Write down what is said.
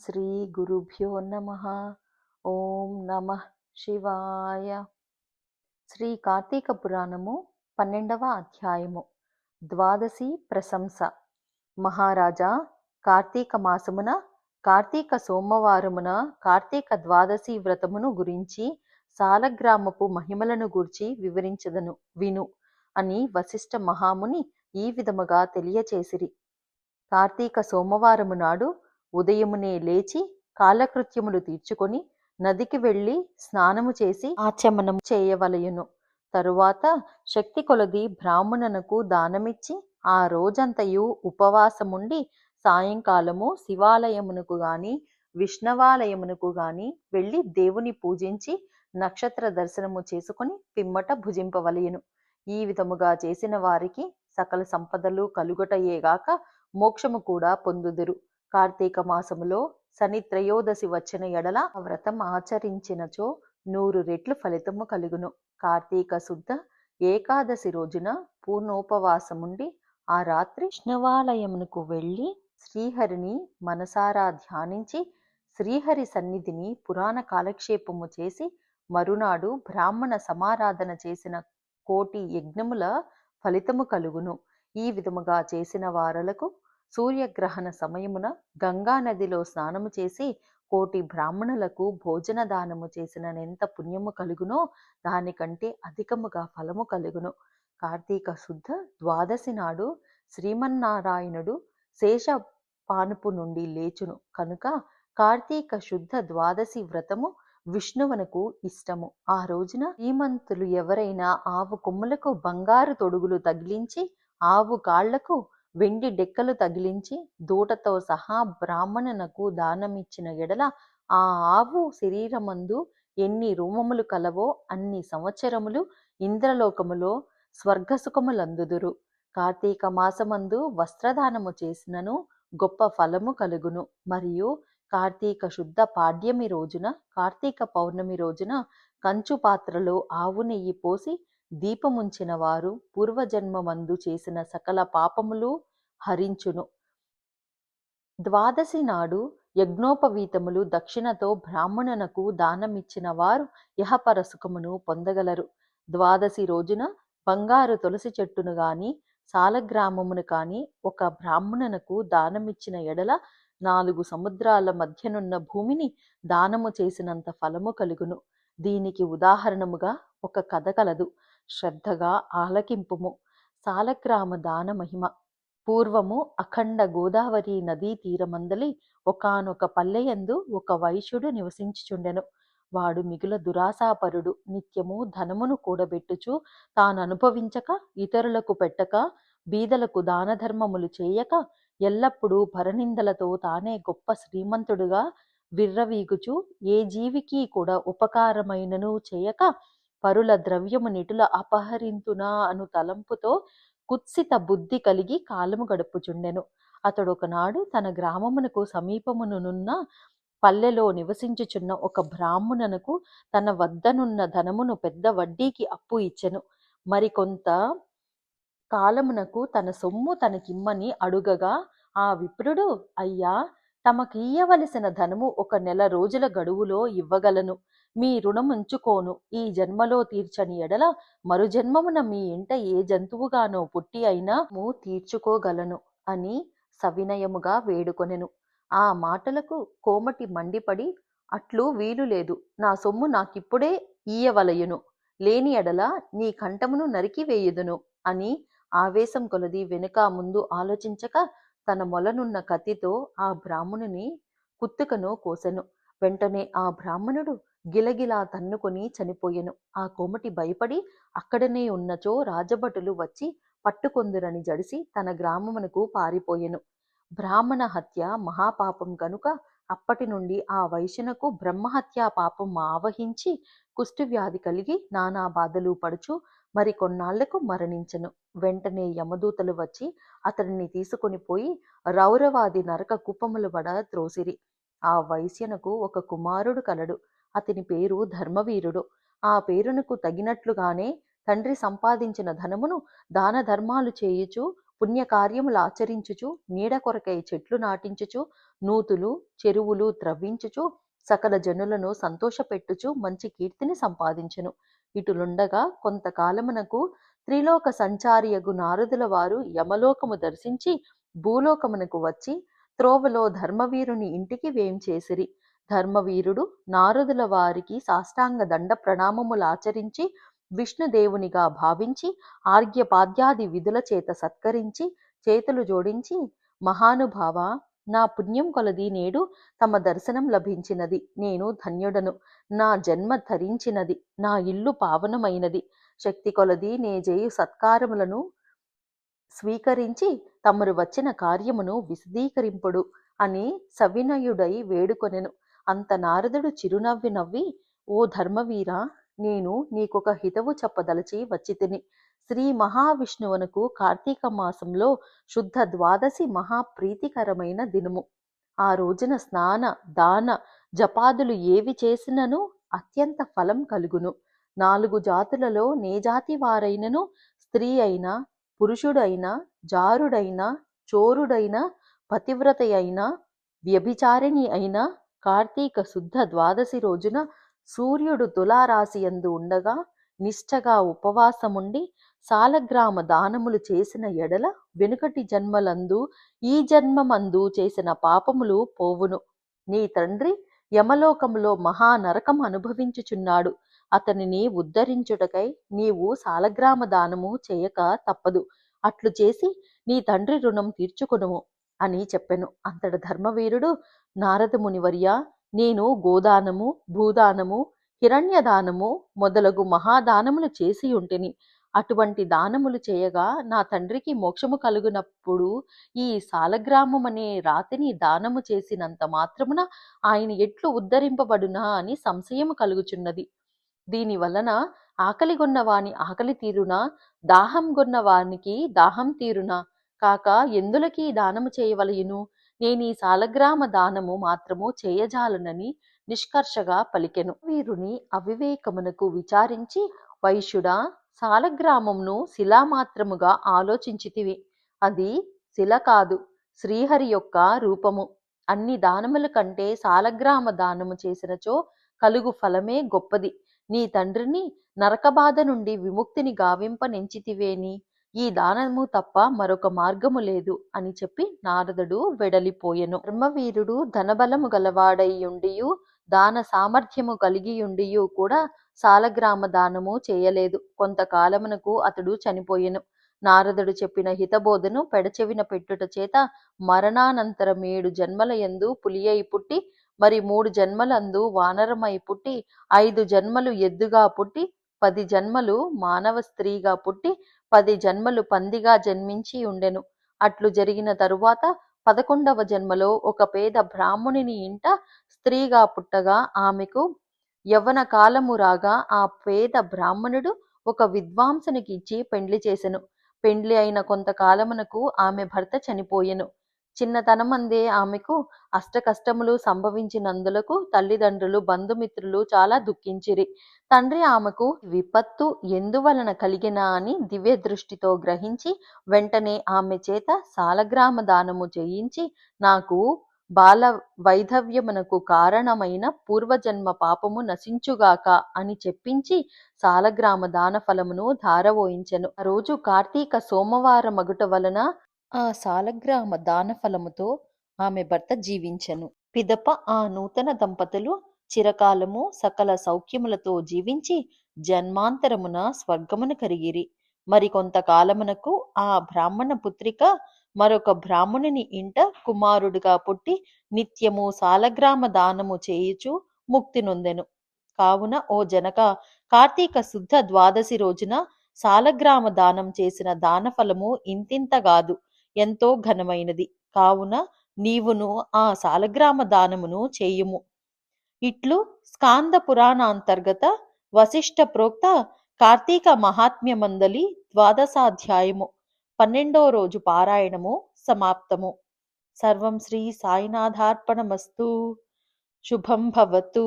శ్రీ గురుభ్యో నమః. ఓం నమః శివాయ. శ్రీ కార్తీక పురాణము 12వ అధ్యాయము. ద్వాదశి ప్రశంస. మహారాజా, కార్తీక మాసమున కార్తీక సోమవారమున కార్తీక ద్వాదశి వ్రతమును గురించి సాలగ్రామపు మహిమలను గూర్చి వివరించదను విను అని వశిష్ఠ మహాముని ఈ విధముగా తెలియచేసిరి. కార్తీక సోమవారము నాడు ఉదయమునే లేచి కాలకృత్యములు తీర్చుకొని నదికి వెళ్ళి స్నానము చేసి ఆచమనము చేయవలయును. తరువాత శక్తి కొలది బ్రాహ్మణునకు దానమిచ్చి ఆ రోజంతయు ఉపవాసముండి సాయంకాలము శివాలయమునకు గాని విష్ణవాలయమునకు గాని వెళ్ళి దేవుని పూజించి నక్షత్ర దర్శనము చేసుకొని పిమ్మట భుజింపవలయును. ఈ విధముగా చేసిన వారికి సకల సంపదలు కలుగటయేగాక మోక్షము కూడా పొందుదురు. కార్తీక మాసములో శని త్రయోదశి వచ్చిన ఎడల ఆ వ్రతం ఆచరించినచో 100 రెట్లు ఫలితము కలుగును. కార్తీక శుద్ధ ఏకాదశి రోజున పూర్ణోపవాసముండి ఆ రాత్రి విష్ణవాలయమునకు వెళ్ళి శ్రీహరిని మనసారా ధ్యానించి శ్రీహరి సన్నిధిని పురాణ కాలక్షేపము చేసి మరునాడు బ్రాహ్మణ సమారాధన చేసిన 1,000,000 యజ్ఞముల ఫలితము కలుగును. ఈ విధముగా చేసిన వారలకు సూర్యగ్రహణ సమయమున గంగా నదిలో స్నానము చేసి 1,000,000 బ్రాహ్మణులకు భోజన దానము చేసినంత పుణ్యము కలుగునో దానికంటే అధికముగా ఫలము కలుగును. కార్తీక శుద్ధ ద్వాదశి నాడు శ్రీమన్నారాయణుడు శేష పానుపు నుండి లేచును కనుక కార్తీక శుద్ధ ద్వాదశి వ్రతము విష్ణువునకు ఇష్టము. ఆ రోజున శ్రీమంతులు ఎవరైనా ఆవు కొమ్ములకు బంగారు తొడుగులు తగిలించి ఆవు కాళ్లకు వెండి డెక్కలు తగిలించి దూటతో సహా బ్రాహ్మణునకు దానమిచ్చిన ఎడల ఆ ఆవు శరీరమందు ఎన్ని రోమములు కలవో అన్ని సంవత్సరములు ఇంద్రలోకములో స్వర్గసుఖములందుదురు. కార్తీక మాసమందు వస్త్రదానము చేసినను గొప్ప ఫలము కలుగును. మరియు కార్తీక శుద్ధ పాడ్యమి రోజున కార్తీక పౌర్ణమి రోజున కంచు పాత్రలో ఆవు నెయ్యి పోసి దీపముంచిన వారు పూర్వజన్మమందు చేసిన సకల పాపములు హరించును. ద్వాదశి నాడు యజ్ఞోపవీతములు దక్షిణతో బ్రాహ్మణునకు దానమిచ్చిన వారు యహపర సుఖమును పొందగలరు. ద్వాదశి రోజున బంగారు తులసి చెట్టును గాని సాలగ్రామమును కాని ఒక బ్రాహ్మణునకు దానమిచ్చిన ఎడల 4 సముద్రాల మధ్యనున్న భూమిని దానము చేసినంత ఫలము కలుగును. దీనికి ఉదాహరణముగా ఒక కథ కలదు, శ్రద్ధగా ఆలకింపుము. సాలగ్రామ దాన మహిమ. పూర్వము అఖండ గోదావరి నదీ తీరమందలి ఒకానొక పల్లెయందు ఒక వైశ్యుడు నివసించుచుండెను. వాడు మిగుల దురాశాపరుడు. నిత్యము ధనమును కూడబెట్టుచు తాను అనుభవించక ఇతరులకు పెట్టక బీదలకు దాన ధర్మములు చేయక ఎల్లప్పుడూ పరనిందలతో తానే గొప్ప శ్రీమంతుడుగా విర్రవీగుచు ఏ జీవికి కూడా ఉపకారమైనను చేయక పరుల ద్రవ్యము నిటుల అపహరింతునా అను తలంపుతో కుత్సిత బుద్ధి కలిగి కాలము గడుపుచుండెను. అతడు ఒకనాడు తన గ్రామమునకు సమీపమునున్న పల్లెలో నివసించుచున్న ఒక బ్రాహ్మణునకు తన వద్దనున్న ధనమును పెద్ద వడ్డీకి అప్పు ఇచ్చెను. మరికొంత కాలమునకు తన సొమ్ము తనకిమ్మని అడుగగా ఆ విప్రుడు, అయ్యా, తమకియ్యవలసిన ధనము 1 నెల రోజుల గడువులో ఇవ్వగలను. మీ రుణముంచుకోను. ఈ జన్మలో తీర్చని ఎడల మరుజన్మమున మీ ఇంట ఏ జంతువుగానో పుట్టి అయినా తీర్చుకోగలను అని సవినయముగా వేడుకొనెను. ఆ మాటలకు కోమటి మండిపడి, అట్లు వీలు లేదు. నా సొమ్ము నాకిప్పుడే ఇయ్యవలయును. లేని ఎడల నీ కంఠమును నరికి వేయుదును అని ఆవేశం కొలది వెనుక ముందు ఆలోచించక తన మొలనున్న కత్తితో ఆ బ్రాహ్మణుని కుత్తుకను కోసెను. వెంటనే ఆ బ్రాహ్మణుడు గిలగిలా తన్నుకొని చనిపోయెను. ఆ కోమటి భయపడి అక్కడనే ఉన్నచో రాజభటులు వచ్చి పట్టుకొందురని జడిసి తన గ్రామమునకు పారిపోయెను. బ్రాహ్మణ హత్య మహాపాపం కనుక అప్పటి నుండి ఆ వైశ్యునకు బ్రహ్మహత్యా పాపం ఆవహించి కుష్ఠవ్యాధి కలిగి నానా బాధలు పడుచు మరి కొన్నాళ్లకు మరణించెను. వెంటనే యమదూతలు వచ్చి అతడిని తీసుకొని పోయి రౌరవాది నరక కూపములు పడ త్రోసిరి. ఆ వైశ్యునకు ఒక కుమారుడు కలడు. అతని పేరు ధర్మవీరుడు. ఆ పేరునకు తగినట్లుగానే తండ్రి సంపాదించిన ధనమును దాన ధర్మాలు చేయుచు పుణ్యకార్యములు ఆచరించుచు నీడ కొరకై చెట్లు నాటించుచు నూతులు చెరువులు త్రవ్వించుచు సకల జనులను సంతోషపెట్టుచు మంచి కీర్తిని సంపాదించెను. ఇటులుండగా కొంతకాలమునకు త్రిలోక సంచారియగు నారదుల వారు యమలోకము దర్శించి భూలోకమునకు వచ్చి త్రోవలో ధర్మవీరుని ఇంటికి వేంచేసిరి. ధర్మవీరుడు నారదుల వారికి సాష్టాంగ దండ ప్రణామములాచరించి విష్ణుదేవునిగా భావించి ఆర్ఘ్యపాద్యాది విధుల చేత సత్కరించి చేతులు జోడించి, మహానుభావ, నా పుణ్యం కొలది నేడు తమ దర్శనం లభించినది. నేను ధన్యుడను. నా జన్మ ధరించినది. నా ఇల్లు పావనమైనది. శక్తి కొలది నే జేయు సత్కారములను స్వీకరించి తమరు వచ్చిన కార్యమును విశదీకరింపుడు అని సవినయుడై వేడుకొనెను. అంత నారదుడు చిరునవ్వి నవ్వి, ఓ ధర్మవీర, నేను నీకొక హితవు చెప్పదలచి వచ్చితిని. శ్రీ మహావిష్ణువునకు కార్తీక మాసంలో శుద్ధ ద్వాదశి మహాప్రీతికరమైన దినము. ఆ రోజున స్నాన దాన జపాదులు ఏవి చేసినను అత్యంత ఫలం కలుగును. 4 జాతులలో నే జాతి వారైనను స్త్రీ అయినా పురుషుడైనా జారుడైనా చోరుడైనా పతివ్రత అయినా వ్యభిచారిణి అయినా కార్తీక శుద్ధ ద్వాదశి రోజున సూర్యుడు తులారాశియందు ఉండగా నిష్ఠగా ఉపవాసముండి సాలగ్రామ దానములు చేసిన ఎడల వెనుకటి జన్మలందు ఈ జన్మమందు చేసిన పాపములు పోవును. నీ తండ్రి యమలోకములో మహానరకం అనుభవించుచున్నాడు. అతనిని ఉద్ధరించుటకై నీవు సాలగ్రామ దానము చేయక తప్పదు. అట్లు చేసి నీ తండ్రి రుణం తీర్చుకొనుము అని చెప్పెను. అంతట ధర్మవీరుడు, నారద మునివర్య, నేను గోదానము భూదానము హిరణ్యదానము మొదలగు మహాదానములు చేసి ఉంటిని. అటువంటి దానములు చేయగా నా తండ్రికి మోక్షము కలుగునప్పుడు ఈ సాలగ్రామమనే రాతిని దానము చేసినంత మాత్రమున ఆయన ఎట్లు ఉద్ధరింపబడునా అని సంశయము కలుగుచున్నది. దీని వలన ఆకలిగొన్నవాని ఆకలి తీరునా, దాహం గొన్నవానికి దాహం తీరునా కాక ఎందులకి దానము చేయవలయును? నేనీ సాలగ్రామ దానము మాత్రము చేయజాలనని నిష్కర్షగా పలికెను. వీరుని అవివేకమునకు విచారించి, వైశ్యుడా, సాలగ్రామమును శిలామాత్రముగా ఆలోచించితివి. అది శిల కాదు, శ్రీహరి యొక్క రూపము. అన్ని దానముల కంటే సాలగ్రామ దానము చేసినచో కలుగు ఫలమే గొప్పది. నీ తండ్రిని నరకబాధ నుండి విముక్తిని గావింపనెంచితివేని ఈ దానము తప్ప మరొక మార్గము లేదు అని చెప్పి నారదుడు వెడలిపోయెను. ధర్మవీరుడు ధనబలము గలవాడైయుండియు దాన సామర్థ్యము కలిగియుండియు కూడా సాలగ్రామ దానము చేయలేదు. కొంతకాలమునకు అతడు చనిపోయెను. నారదుడు చెప్పిన హితబోధను పెడచెవిన పెట్టుట చేత మరణానంతరం 7 జన్మల యందు పులియై పుట్టి, మరి 3 జన్మలందు వానరమై పుట్టి, 5 జన్మలు ఎద్దుగా పుట్టి, 10 జన్మలు మానవ స్త్రీగా పుట్టి, 10 జన్మలు పందిగా జన్మించి ఉండెను. అట్లు జరిగిన తరువాత 11వ జన్మలో ఒక పేద బ్రాహ్మణుని ఇంట స్త్రీగా పుట్టగా ఆమెకు యవ్వన కాలము రాగా ఆ పేద బ్రాహ్మణుడు ఒక విద్వాంసునికి ఇచ్చి పెండ్లి చేసెను. పెండ్లి అయిన కొంతకాలమునకు ఆమె భర్త చనిపోయెను. చిన్నతనమందే ఆమెకు అష్టకష్టములు సంభవించినందులకు తల్లిదండ్రులు బంధుమిత్రులు చాలా దుఃఖించిరి. తండ్రి ఆమెకు విపత్తు ఎందువలన కలిగిన అని దివ్య దృష్టితో గ్రహించి వెంటనే ఆమె చేత సాలగ్రామ దానము చేయించి, నాకు బాల వైధవ్యమునకు కారణమైన పూర్వజన్మ పాపము నశించుగాక అని చెప్పించి సాలగ్రామ దాన ఫలమును ధారవోయించెను. ఆ రోజు కార్తీక సోమవారమగుట వలన ఆ సాలగ్రామ దాన ఫలముతో ఆమె భర్త జీవించెను. పిదప ఆ నూతన దంపతులు చిరకాలము సకల సౌఖ్యములతో జీవించి జన్మాంతరమున స్వర్గమును కరిగిరి. మరికొంతకాలమునకు ఆ బ్రాహ్మణ పుత్రిక మరొక బ్రాహ్మణుని ఇంట కుమారుడుగా పుట్టి నిత్యము సాలగ్రామ దానము చేయుచు ముక్తి నొందెను. కావున ఓ జనక, కార్తీక శుద్ధ ద్వాదశి రోజున సాలగ్రామ దానం చేసిన దాన ఫలము ఇంతింతగాదు, ఎంతో ఘనమైనది. కావున నీవును ఆ సాలగ్రామ దానమును చేయుము. ఇట్లు స్కాంద పురాణాంతర్గత వశిష్ఠ ప్రోక్త కార్తీక మహాత్మ్యమందలి ద్వాదశాధ్యాయము 12వ రోజు పారాయణము సమాప్తము. సర్వం శ్రీ సాయినాథార్పణమస్తు. శుభం భవతు.